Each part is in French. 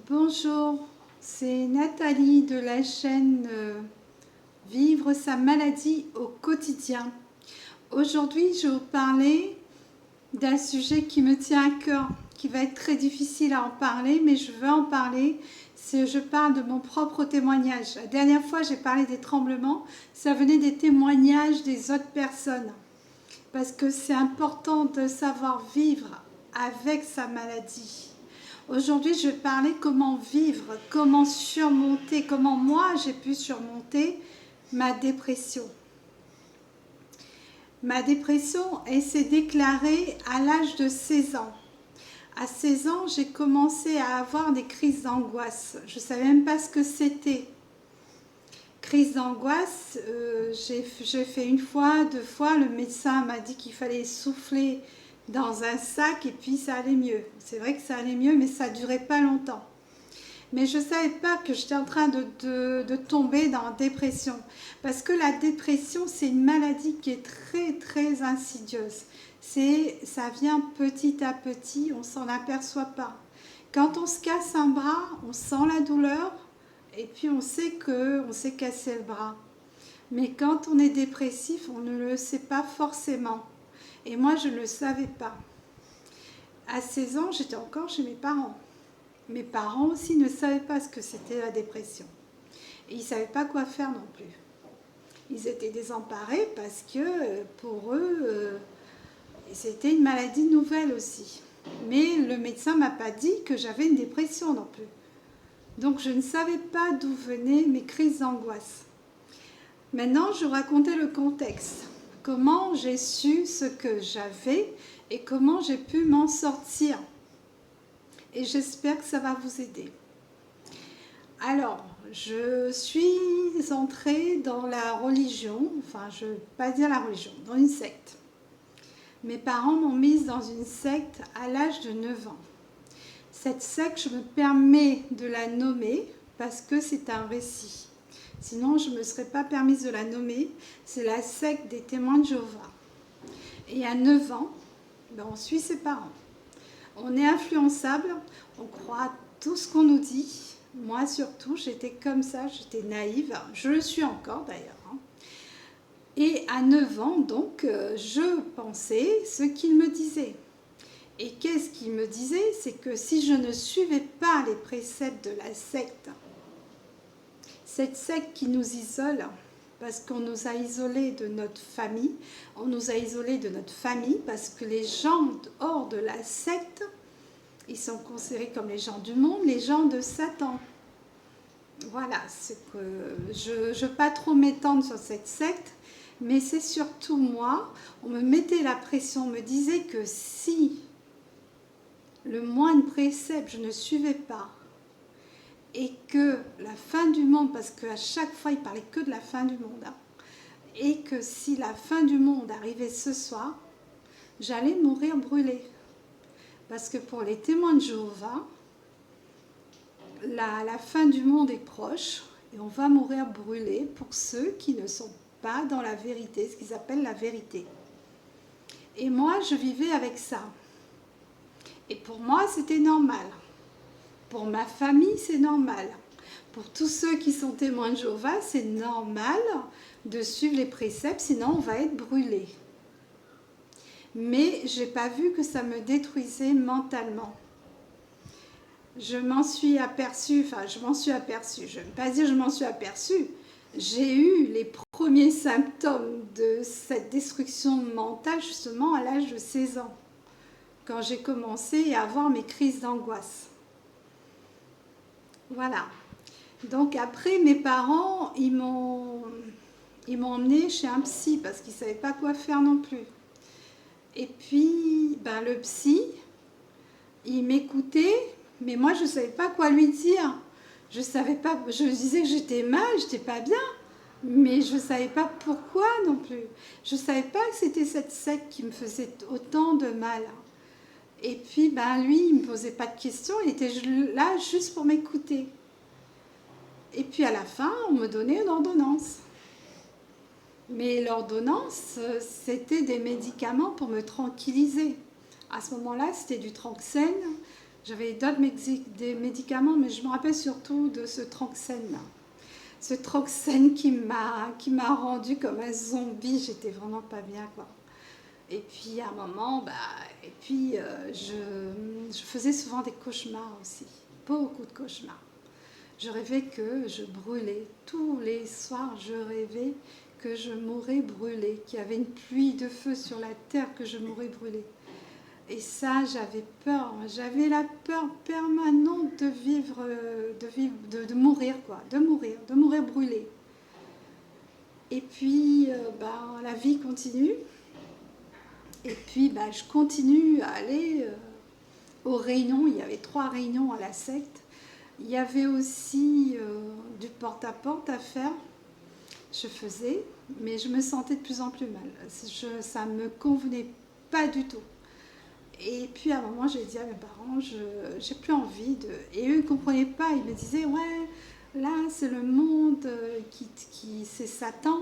Bonjour, c'est Nathalie de la chaîne Vivre sa maladie au quotidien. Aujourd'hui, je vais vous parler d'un sujet qui me tient à cœur, qui va être très difficile à en parler, mais je veux en parler. Je parle de mon propre témoignage. La dernière fois, j'ai parlé des tremblements, ça venait des témoignages des autres personnes. Parce que c'est important de savoir vivre avec sa maladie. Aujourd'hui, je vais parler comment vivre, comment surmonter, comment moi j'ai pu surmonter ma dépression. Ma dépression, elle s'est déclarée à l'âge de 16 ans. À 16 ans, j'ai commencé à avoir des crises d'angoisse. Je ne savais même pas ce que c'était. Crise d'angoisse, j'ai fait une fois, deux fois. Le médecin m'a dit qu'il fallait souffler dans un sac et puis ça allait mieux. C'est vrai que ça allait mieux, mais ça ne durait pas longtemps. Mais je ne savais pas que j'étais en train de tomber dans la dépression. Parce que la dépression, c'est une maladie qui est très, très insidieuse. Ça vient petit à petit, on ne s'en aperçoit pas. Quand on se casse un bras, on sent la douleur et puis on sait qu'on s'est cassé le bras. Mais quand on est dépressif, on ne le sait pas forcément. Et moi, je ne le savais pas. À 16 ans, j'étais encore chez mes parents. Mes parents aussi ne savaient pas ce que c'était la dépression. Et ils ne savaient pas quoi faire non plus. Ils étaient désemparés parce que pour eux, c'était une maladie nouvelle aussi. Mais le médecin ne m'a pas dit que j'avais une dépression non plus. Donc je ne savais pas d'où venaient mes crises d'angoisse. Maintenant, je racontais le contexte. Comment j'ai su ce que j'avais et comment j'ai pu m'en sortir. Et j'espère que ça va vous aider. Alors, je suis entrée dans la religion, enfin je ne vais pas dire la religion, dans une secte. Mes parents m'ont mise dans une secte à l'âge de 9 ans. Cette secte, je me permets de la nommer parce que c'est un récit. Sinon, je ne me serais pas permise de la nommer. C'est la secte des témoins de Jéhovah. Et à 9 ans, on suit ses parents. On est influençable, on croit tout ce qu'on nous dit. Moi surtout, j'étais comme ça, j'étais naïve. Je le suis encore d'ailleurs. Et à 9 ans, donc, je pensais ce qu'il me disait. Et qu'est-ce qu'il me disait? C'est que si je ne suivais pas les préceptes de la secte, cette secte qui nous isole, parce qu'on nous a isolés de notre famille, on nous a isolés de notre famille, parce que les gens hors de la secte, ils sont considérés comme les gens du monde, les gens de Satan. Voilà, c'est que je ne veux pas trop m'étendre sur cette secte, mais c'est surtout moi, on me mettait la pression, on me disait que si le moindre précepte, je ne suivais pas, et que la fin du monde, parce qu'à chaque fois, il parlait que de la fin du monde, et que si la fin du monde arrivait ce soir, j'allais mourir brûlée. Parce que pour les témoins de Jéhovah, la fin du monde est proche, et on va mourir brûlés pour ceux qui ne sont pas dans la vérité, ce qu'ils appellent la vérité. Et moi, je vivais avec ça. Et pour moi, c'était normal. Pour ma famille, c'est normal. Pour tous ceux qui sont témoins de Jéhovah, c'est normal de suivre les préceptes, sinon on va être brûlé. Mais je n'ai pas vu que ça me détruisait mentalement. Je m'en suis aperçue, je ne vais pas dire je m'en suis aperçue, j'ai eu les premiers symptômes de cette destruction mentale justement à l'âge de 16 ans, quand j'ai commencé à avoir mes crises d'angoisse. Voilà. Donc après, mes parents, ils m'ont emmenée chez un psy parce qu'ils ne savaient pas quoi faire non plus. Et puis, le psy, il m'écoutait, mais moi, je ne savais pas quoi lui dire. Je savais pas, je disais que j'étais mal, j'étais pas bien, mais je ne savais pas pourquoi non plus. Je ne savais pas que c'était cette secte qui me faisait autant de mal. Et puis, lui, il ne me posait pas de questions, il était là juste pour m'écouter. Et puis à la fin, on me donnait une ordonnance. Mais l'ordonnance, c'était des médicaments pour me tranquilliser. À ce moment-là, c'était du Tranxène. J'avais d'autres des médicaments, mais je me rappelle surtout de ce Tranxène là. Ce Tranxène qui m'a rendu comme un zombie, j'étais vraiment pas bien quoi. Et puis à un moment, je faisais souvent des cauchemars aussi, beaucoup de cauchemars. Je rêvais que je brûlais. Tous les soirs, je rêvais que je mourrais brûlée, qu'il y avait une pluie de feu sur la terre, que je mourrais brûlée. Et ça, j'avais peur. J'avais la peur permanente de mourir, quoi, de mourir brûlée. Et puis, la vie continue. Et puis, je continue à aller aux réunions. Il y avait 3 réunions à la secte. Il y avait aussi du porte-à-porte à faire. Je faisais, mais je me sentais de plus en plus mal. Ça ne me convenait pas du tout. Et puis à un moment, j'ai dit à mes parents, j'ai plus envie de... Et eux, ils ne comprenaient pas. Ils me disaient, ouais, là, c'est le monde c'est Satan.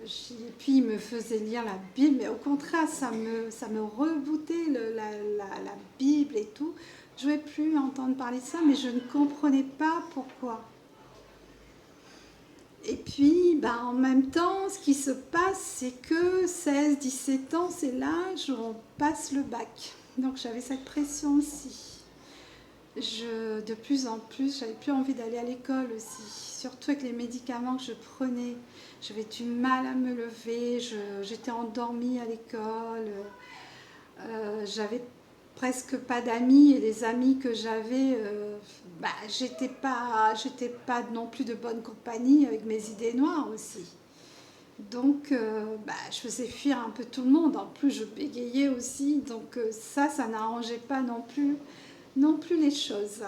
Et puis, ils me faisaient lire la Bible. Mais au contraire, ça me rebootait la Bible et tout. Je ne voulais plus entendre parler de ça, mais je ne comprenais pas pourquoi. Et puis, en même temps, ce qui se passe, c'est que 16-17 ans, c'est l'âge où on passe le bac. Donc, j'avais cette pression aussi. De plus en plus, j'avais plus envie d'aller à l'école aussi. Surtout avec les médicaments que je prenais. J'avais du mal à me lever, j'étais endormie à l'école. J'avais presque pas d'amis et les amis que j'avais, j'étais pas non plus de bonne compagnie avec mes idées noires aussi. Donc je faisais fuir un peu tout le monde. En plus je bégayais aussi, donc ça n'arrangeait pas non plus les choses.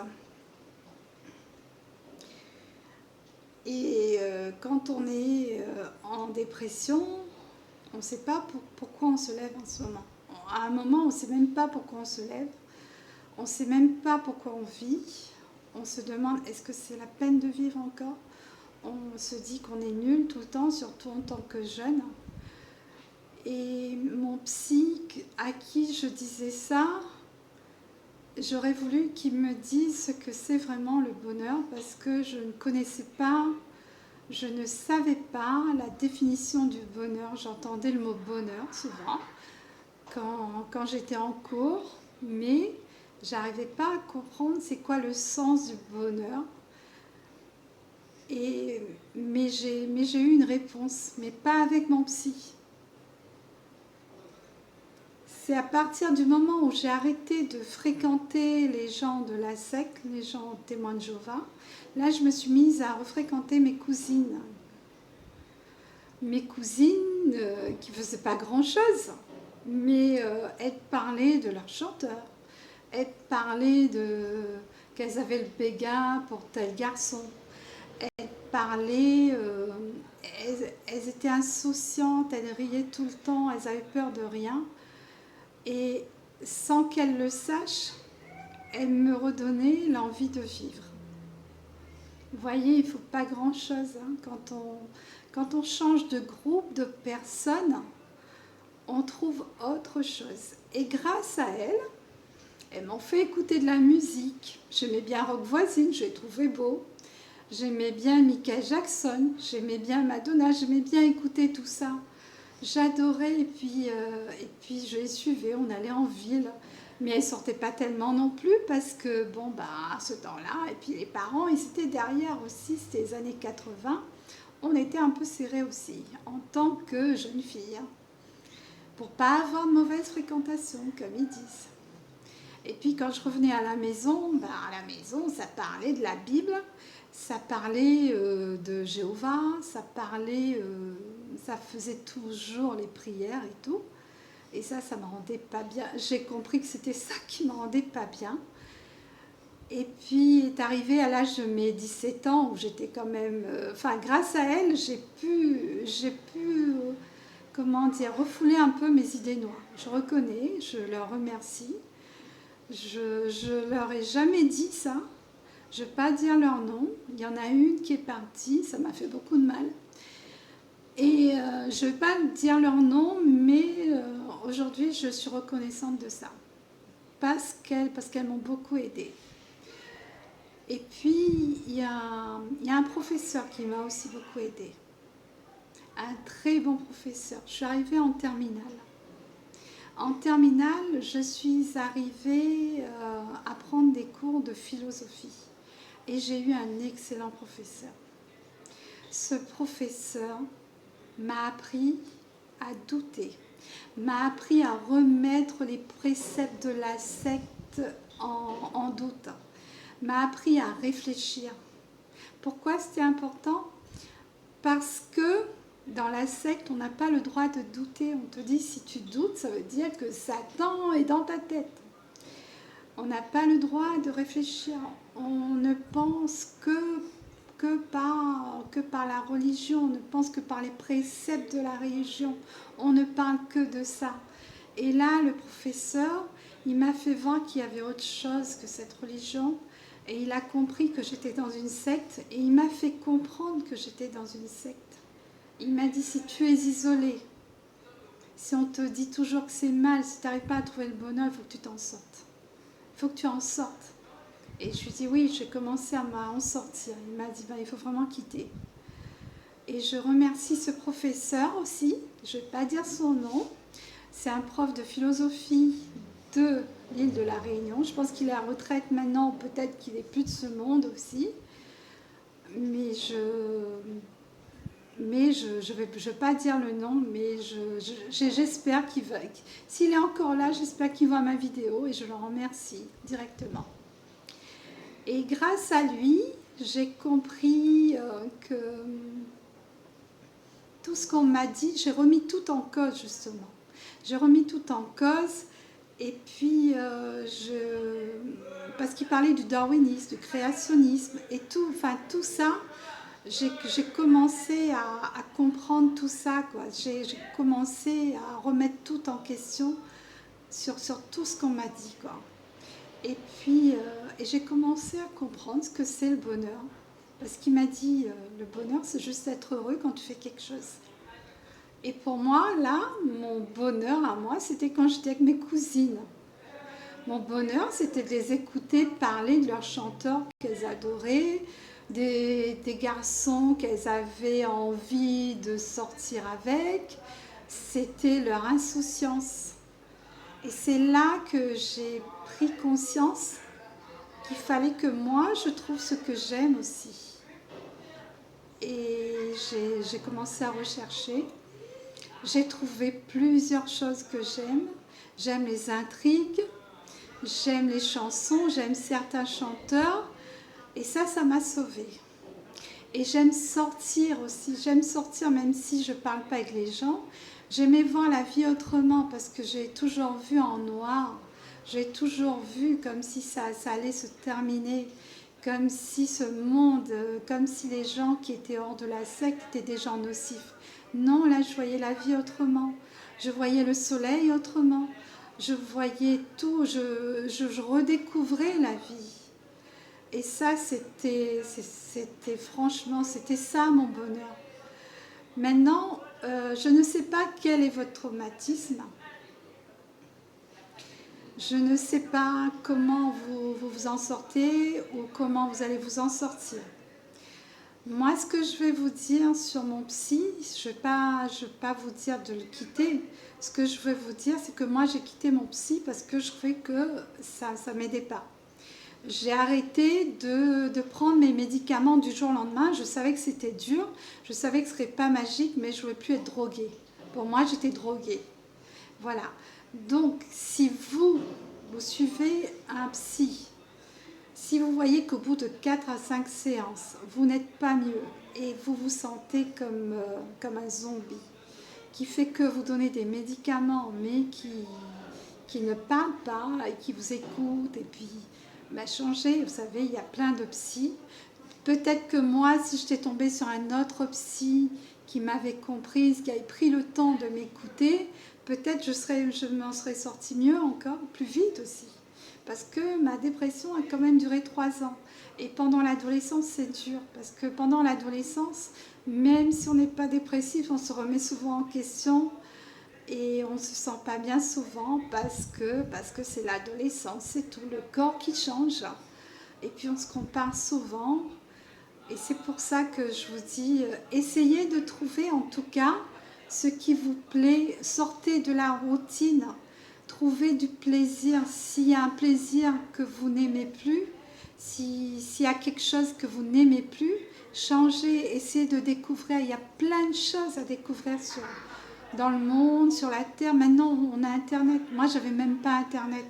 Et quand on est en dépression, on ne sait pas pourquoi on se lève en ce moment. À un moment, on ne sait même pas pourquoi on se lève. On ne sait même pas pourquoi on vit. On se demande, est-ce que c'est la peine de vivre encore? On se dit qu'on est nul tout le temps, surtout en tant que jeune. Et mon psy, à qui je disais ça, j'aurais voulu qu'il me dise ce que c'est vraiment le bonheur, parce que je ne connaissais pas, je ne savais pas la définition du bonheur. J'entendais le mot bonheur souvent quand j'étais en cours, mais j'arrivais pas à comprendre c'est quoi le sens du bonheur. Mais j'ai eu une réponse, mais pas avec mon psy. C'est à partir du moment où j'ai arrêté de fréquenter les gens de la secte, les gens témoins de Jéhovah, là je me suis mise à refréquenter mes cousines. Mes cousines qui ne faisaient pas grand-chose, mais elles parlaient de leur chanteur, elles parlaient qu'elles avaient le béguin pour tel garçon. Elles parlaient, elles étaient insouciantes, elles riaient tout le temps, elles avaient peur de rien. Et sans qu'elles le sachent, elles me redonnaient l'envie de vivre. Vous voyez, il ne faut pas grand-chose. Quand on change de groupe, de personnes, on trouve autre chose. Et grâce à elles m'ont fait écouter de la musique. J'aimais bien Rock Voisine, je l'ai trouvé beau. J'aimais bien Michael Jackson, j'aimais bien Madonna, j'aimais bien écouter tout ça. J'adorais et puis je les suivais, on allait en ville. Mais elles ne sortaient pas tellement non plus parce que, à ce temps-là, et puis les parents, ils étaient derrière aussi, c'était les années 80. On était un peu serrés aussi, en tant que jeune fille, pour pas avoir de mauvaise fréquentation, comme ils disent. Et puis quand je revenais à la maison, ça parlait de la Bible, ça parlait de Jéhovah, ça faisait toujours les prières et tout. Et ça me rendait pas bien. J'ai compris que c'était ça qui me rendait pas bien. Et puis est arrivé à l'âge de mes 17 ans où j'étais quand même... grâce à elle, j'ai pu refouler un peu mes idées noires. Je reconnais, je leur remercie. Je leur ai jamais dit ça. Je ne vais pas dire leur nom. Il y en a une qui est partie, ça m'a fait beaucoup de mal. Et je ne vais pas dire leur nom, mais aujourd'hui, je suis reconnaissante de ça. parce qu'elles m'ont beaucoup aidée. Et puis, il y a un professeur qui m'a aussi beaucoup aidée. Un très bon professeur. Je suis arrivée en terminale. En terminale, je suis arrivée à prendre des cours de philosophie. Et j'ai eu un excellent professeur. Ce professeur m'a appris à douter, m'a appris à remettre les préceptes de la secte en doute, m'a appris à réfléchir. Pourquoi c'était important? Parce que dans la secte, on n'a pas le droit de douter. On te dit, si tu doutes, ça veut dire que Satan est dans ta tête. On n'a pas le droit de réfléchir. On ne pense que par la religion, on ne pense que par les préceptes de la religion. On ne parle que de ça. Et là, le professeur, il m'a fait voir qu'il y avait autre chose que cette religion. Et il a compris que j'étais dans une secte. Et il m'a fait comprendre que j'étais dans une secte. Il m'a dit, si tu es isolé, si on te dit toujours que c'est mal, si tu n'arrives pas à trouver le bonheur, il faut que tu t'en sortes. Il faut que tu en sortes. Et je lui ai dit, oui, j'ai commencé à en sortir. Il m'a dit, il faut vraiment quitter. Et je remercie ce professeur aussi, je ne vais pas dire son nom, c'est un prof de philosophie de l'île de la Réunion. Je pense qu'il est à retraite maintenant, peut-être qu'il est plus de ce monde aussi. Mais je ne vais pas dire le nom, mais j'espère qu'il va... S'il est encore là, j'espère qu'il voit ma vidéo et je le remercie directement. Et grâce à lui, j'ai compris que tout ce qu'on m'a dit, j'ai remis tout en cause justement. J'ai remis tout en cause et puis parce qu'il parlait du darwinisme, du créationnisme et tout ça, j'ai commencé à comprendre tout ça, quoi. J'ai commencé à remettre tout en question sur tout ce qu'on m'a dit, quoi. Et puis j'ai commencé à comprendre ce que c'est le bonheur. Parce qu'il m'a dit, le bonheur, c'est juste être heureux quand tu fais quelque chose. Et pour moi, là, mon bonheur à moi, c'était quand j'étais avec mes cousines. Mon bonheur, c'était de les écouter parler de leurs chanteurs qu'elles adoraient, des garçons qu'elles avaient envie de sortir avec. C'était leur insouciance. Et c'est là que j'ai pris conscience qu'il fallait que moi, je trouve ce que j'aime aussi. Et j'ai commencé à rechercher. J'ai trouvé plusieurs choses que j'aime. J'aime les intrigues, j'aime les chansons, j'aime certains chanteurs. Et ça m'a sauvée. Et j'aime sortir aussi. J'aime sortir même si je ne parle pas avec les gens. J'aimais voir la vie autrement parce que j'ai toujours vu en noir. J'ai toujours vu comme si ça allait se terminer. Comme si ce monde, comme si les gens qui étaient hors de la secte étaient des gens nocifs. Non, là, je voyais la vie autrement. Je voyais le soleil autrement. Je voyais tout. Je redécouvrais la vie. Et ça, c'était franchement, c'était ça mon bonheur. Maintenant, je ne sais pas quel est votre traumatisme. Je ne sais pas comment vous en sortez ou comment vous allez vous en sortir. Moi, ce que je vais vous dire sur mon psy, je ne vais pas vous dire de le quitter. Ce que je vais vous dire, c'est que moi, j'ai quitté mon psy parce que je trouvais que ça ne m'aidait pas. J'ai arrêté de prendre mes médicaments du jour au lendemain. Je savais que c'était dur, je savais que ce ne serait pas magique, mais je ne voulais plus être droguée. Pour moi, j'étais droguée. Voilà. Donc, si vous suivez un psy, si vous voyez qu'au bout de 4 à 5 séances, vous n'êtes pas mieux et vous vous sentez comme un zombie, qui fait que vous donnez des médicaments, mais qui ne parlent pas et qui vous écoutent, et puis changez, vous savez, il y a plein de psys. Peut-être que moi, si j'étais tombée sur un autre psy qui m'avait comprise, qui avait pris le temps de m'écouter, peut-être je m'en serais sortie mieux encore, plus vite aussi. Parce que ma dépression a quand même duré 3 ans. Et pendant l'adolescence, c'est dur. Parce que pendant l'adolescence, même si on n'est pas dépressif, on se remet souvent en question. Et on ne se sent pas bien souvent parce que c'est l'adolescence, c'est tout le corps qui change. Et puis on se compare souvent. Et c'est pour ça que je vous dis, essayez de trouver en tout cas ce qui vous plaît. Sortez de la routine, trouvez du plaisir. S'il y a un plaisir que vous n'aimez plus, s'il y a quelque chose que vous n'aimez plus, changez, essayez de découvrir. Il y a plein de choses à découvrir dans le monde, sur la terre. Maintenant, on a Internet. Moi, j'avais même pas Internet.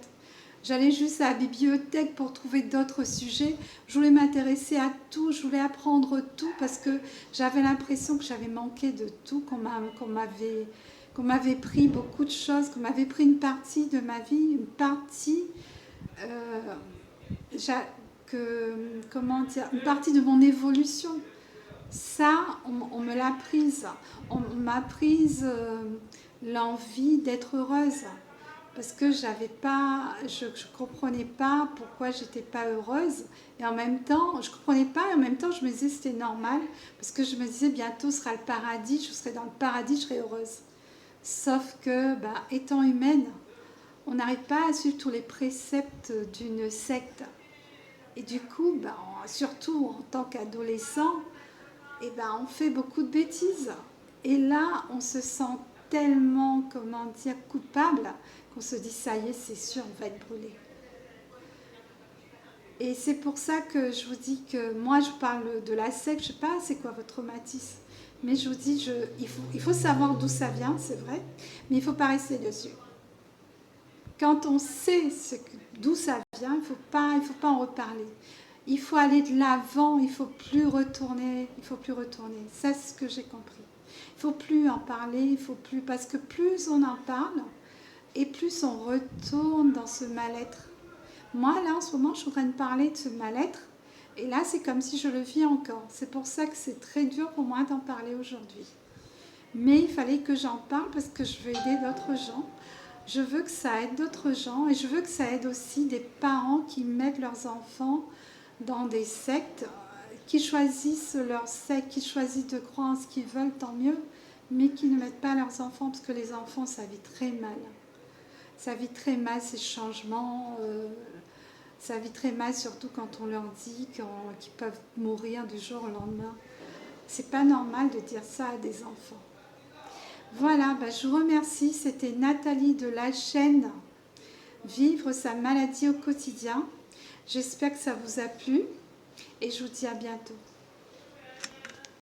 J'allais juste à la bibliothèque pour trouver d'autres sujets. Je voulais m'intéresser à tout, je voulais apprendre tout parce que j'avais l'impression que j'avais manqué de tout, qu'on m'avait pris beaucoup de choses, qu'on m'avait pris une partie de ma vie, une partie, une partie de mon évolution. Ça, on me l'a prise. On m'a prise l'envie d'être heureuse. Parce que je ne comprenais pas pourquoi j'étais pas heureuse. Et en même temps, je ne comprenais pas et en même temps, je me disais que c'était normal. Parce que je me disais, bientôt sera le paradis, je serai dans le paradis, je serai heureuse. Sauf que, étant humaine, on n'arrive pas à suivre tous les préceptes d'une secte. Et du coup, surtout en tant qu'adolescent, on fait beaucoup de bêtises. Et là, on se sent tellement, coupable qu'on se dit, ça y est, c'est sûr, on va être brûlé. Et c'est pour ça que je vous dis que moi, je parle de la secte, je ne sais pas c'est quoi votre traumatisme, mais je vous dis, il faut savoir d'où ça vient, c'est vrai, mais il ne faut pas rester dessus. Quand on sait d'où ça vient, il faut pas en reparler. Il faut aller de l'avant, il ne faut plus retourner. Ça, c'est ce que j'ai compris. Il ne faut plus en parler, parce que plus on en parle, et plus on retourne dans ce mal-être. Moi, là, en ce moment, je suis en train de parler de ce mal-être, et là, c'est comme si je le vis encore. C'est pour ça que c'est très dur pour moi d'en parler aujourd'hui. Mais il fallait que j'en parle parce que je veux aider d'autres gens. Je veux que ça aide d'autres gens, et je veux que ça aide aussi des parents qui mettent leurs enfants dans des sectes, qui choisissent leur secte, qui choisissent de croire en ce qu'ils veulent, tant mieux, mais qui ne mettent pas leurs enfants, parce que les enfants, ça vit très mal. Ça vit très mal ces changements, ça vit très mal surtout quand on leur dit qu'ils peuvent mourir du jour au lendemain. C'est pas normal de dire ça à des enfants. Voilà, je vous remercie. C'était Nathalie de la chaîne Vivre sa maladie au quotidien. J'espère que ça vous a plu et je vous dis à bientôt.